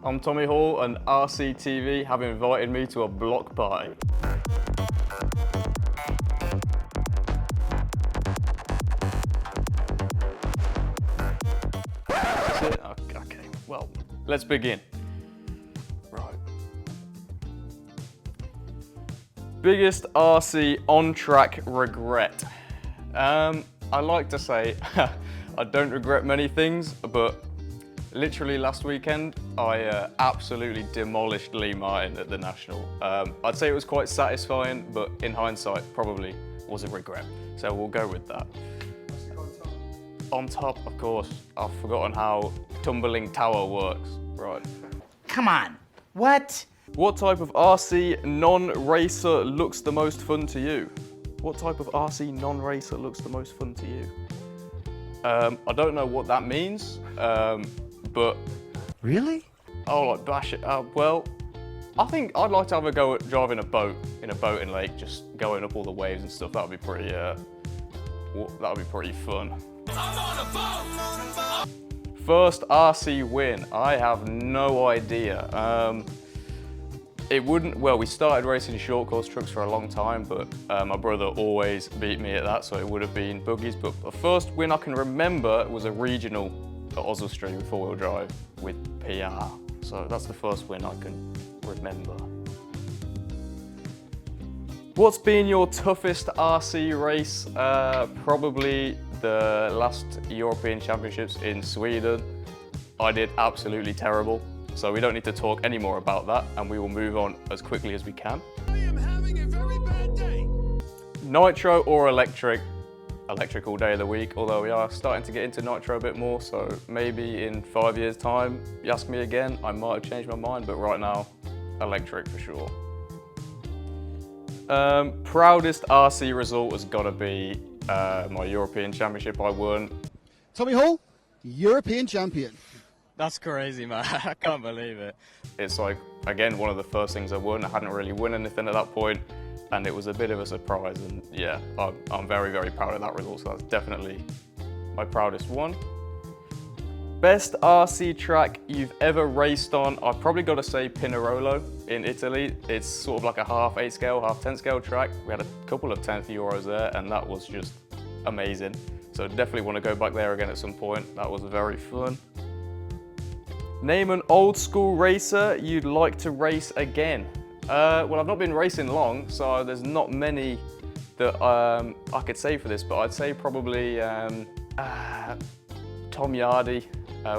I'm Tommy Hall and RCTV have invited me to a block party. That's it? Okay, well, let's begin. Right. Biggest RC on-track regret. I like to say I don't regret many things, but literally last weekend I absolutely demolished Lee Martin at the National. I'd say it was quite satisfying, but in hindsight probably was a regret. So we'll go with that. On top, of course, I've forgotten how tumbling tower works. Right. Come on, what? What type of RC non-racer looks the most fun to you? What type of RC non-racer looks the most fun to you? I don't know what that means, but... Really? Oh, like bash it up. Well, I think I'd like to have a go at driving a boat in a boating lake, just going up all the waves and stuff. That would be pretty, fun. I'm on a boat! First RC win. I have no idea. It wouldn't, well, we started racing short course trucks for a long time, but my brother always beat me at that, so it would have been buggies. But the first win I can remember was a regional at Oswestry with four-wheel drive with PR. So that's the first win I can remember. What's been your toughest RC race? Probably the last European Championships in Sweden. I did absolutely terrible. So we don't need to talk any more about that, and we will move on as quickly as we can. I am having a very bad day. Nitro or electric? Electric all day of the week, although we are starting to get into nitro a bit more, so maybe in 5 years' time, you ask me again, I might have changed my mind, but right now, electric for sure. Proudest RC result has got to be my European Championship I won. Tommy Hall, European champion. That's crazy, man. I can't believe it. It's like, again, one of the first things I won. I hadn't really won anything at that point, and it was a bit of a surprise. And yeah, I'm very, very proud of that result. So that's definitely my proudest one. Best RC track you've ever raced on? I've probably got to say Pinerolo in Italy. It's sort of like a half 8 scale, half 10 scale track. We had a couple of 10th Euros there, and that was just amazing. So definitely want to go back there again at some point. That was very fun. Name an old school racer you'd like to race again. Well, I've not been racing long, so there's not many that I could say for this, but I'd say probably Tom Yardy.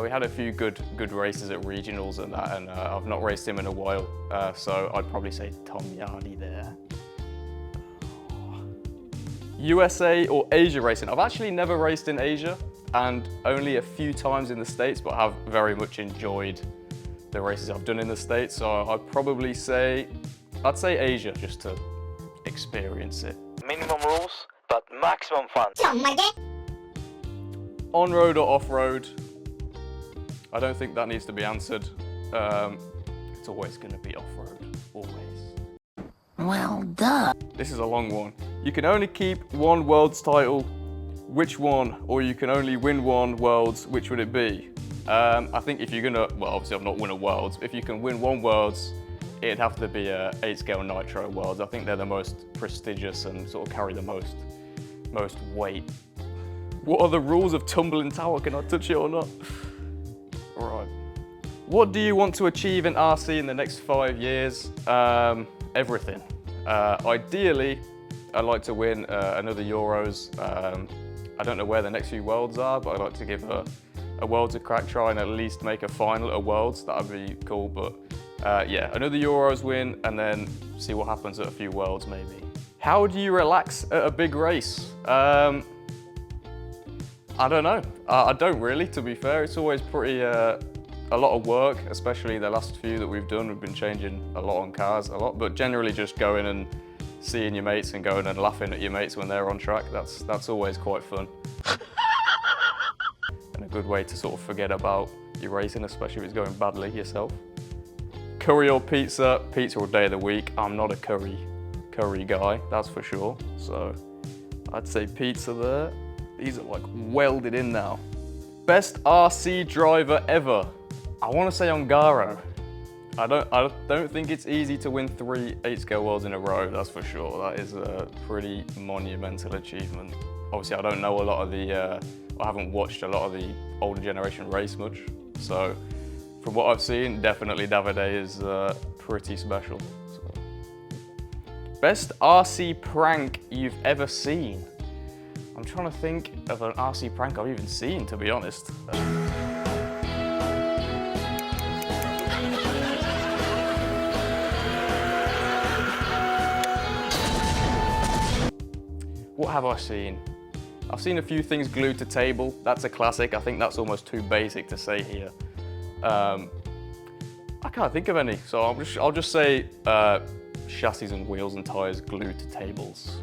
We had a few good races at regionals and that, and I've not raced him in a while, so I'd probably say Tom Yardy there. USA or Asia racing? I've actually never raced in Asia, and only a few times in the States, but have very much enjoyed the races I've done in the States. So I'd probably say, I'd say Asia, just to experience it. Minimum rules, but maximum fun. On-road or off-road? I don't think that needs to be answered. It's always gonna be off-road, always. Well, duh. This is a long one. You can only keep one world's title. Which one? Or you can only win one worlds, which would it be? I think if you're gonna, well, obviously I've not won a worlds, but if you can win one worlds, it'd have to be a 8 scale nitro worlds. I think they're the most prestigious and sort of carry the most weight. What are the rules of tumbling tower? Can I touch it or not? All right. What do you want to achieve in RC in the next 5 years? Everything. Ideally, I'd like to win another Euros. I don't know where the next few Worlds are, but I'd like to give a Worlds a crack, try and at least make a final at Worlds. That'd be cool, but yeah, another Euros win and then see what happens at a few Worlds maybe. How do you relax at a big race? I don't know. I don't really, to be fair. It's always pretty, a lot of work, especially the last few that we've done. We've been changing a lot on cars, but generally just going and seeing your mates and going and laughing at your mates when they're on track. That's always quite fun. And a good way to sort of forget about your racing, especially if it's going badly yourself. Curry or pizza? Pizza all day of the week. I'm not a curry guy, that's for sure. So I'd say pizza there. These are like welded in now. Best RC driver ever? I want to say Ongaro. I don't think it's easy to win 3 8-scale worlds in a row, that's for sure. That is a pretty monumental achievement. Obviously, I don't know a lot of the, I haven't watched a lot of the older generation race much. So from what I've seen, definitely Davide is pretty special. So. Best RC prank you've ever seen? I'm trying to think of an RC prank I've even seen, to be honest. What have I seen? I've seen a few things glued to table. That's a classic. I think that's almost too basic to say here. I can't think of any, so I'll just say chassis and wheels and tires glued to tables.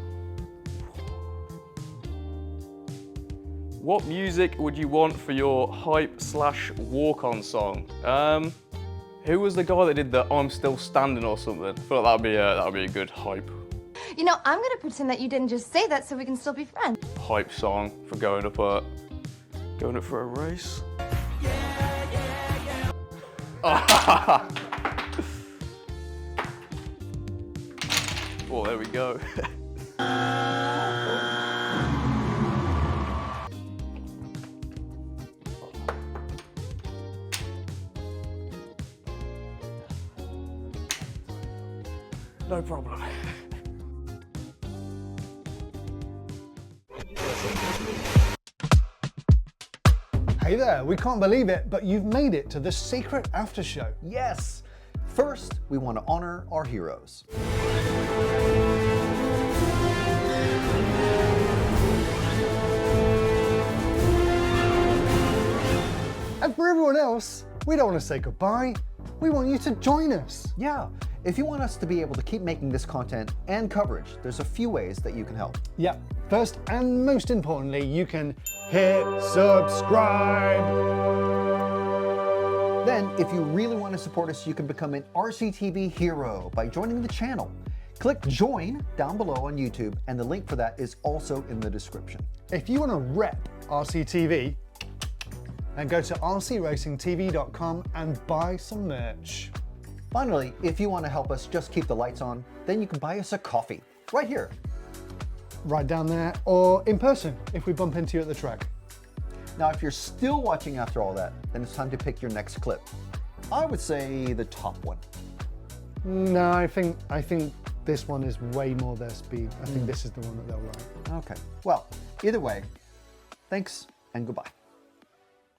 What music would you want for your hype/walk-on song? Who was the guy that did the "I'm Still Standing" or something? I feel like that'd be a good hype. You know, I'm gonna pretend that you didn't just say that so we can still be friends. Hype song for going up for a race. Oh, there we go. No problem. Hey there, we can't believe it, but you've made it to the secret after show. Yes! First, we want to honor our heroes. And for everyone else, we don't want to say goodbye. We want you to join us. Yeah, if you want us to be able to keep making this content and coverage, there's a few ways that you can help. Yeah, first and most importantly, you can hit subscribe. Then, if you really want to support us, you can become an RCTV Hero by joining the channel. Click join down below on YouTube, and the link for that is also in the description. If you want to rep RCTV, then go to rcracingtv.com and buy some merch. Finally, if you want to help us just keep the lights on, then you can buy us a coffee right here. Right down there, or in person if we bump into you at the track. Now, if you're still watching after all that, then it's time to pick your next clip. I would say the top one. No, I think this one is way more their speed. I think this is the one that they'll like. Okay. Well, either way, thanks and goodbye.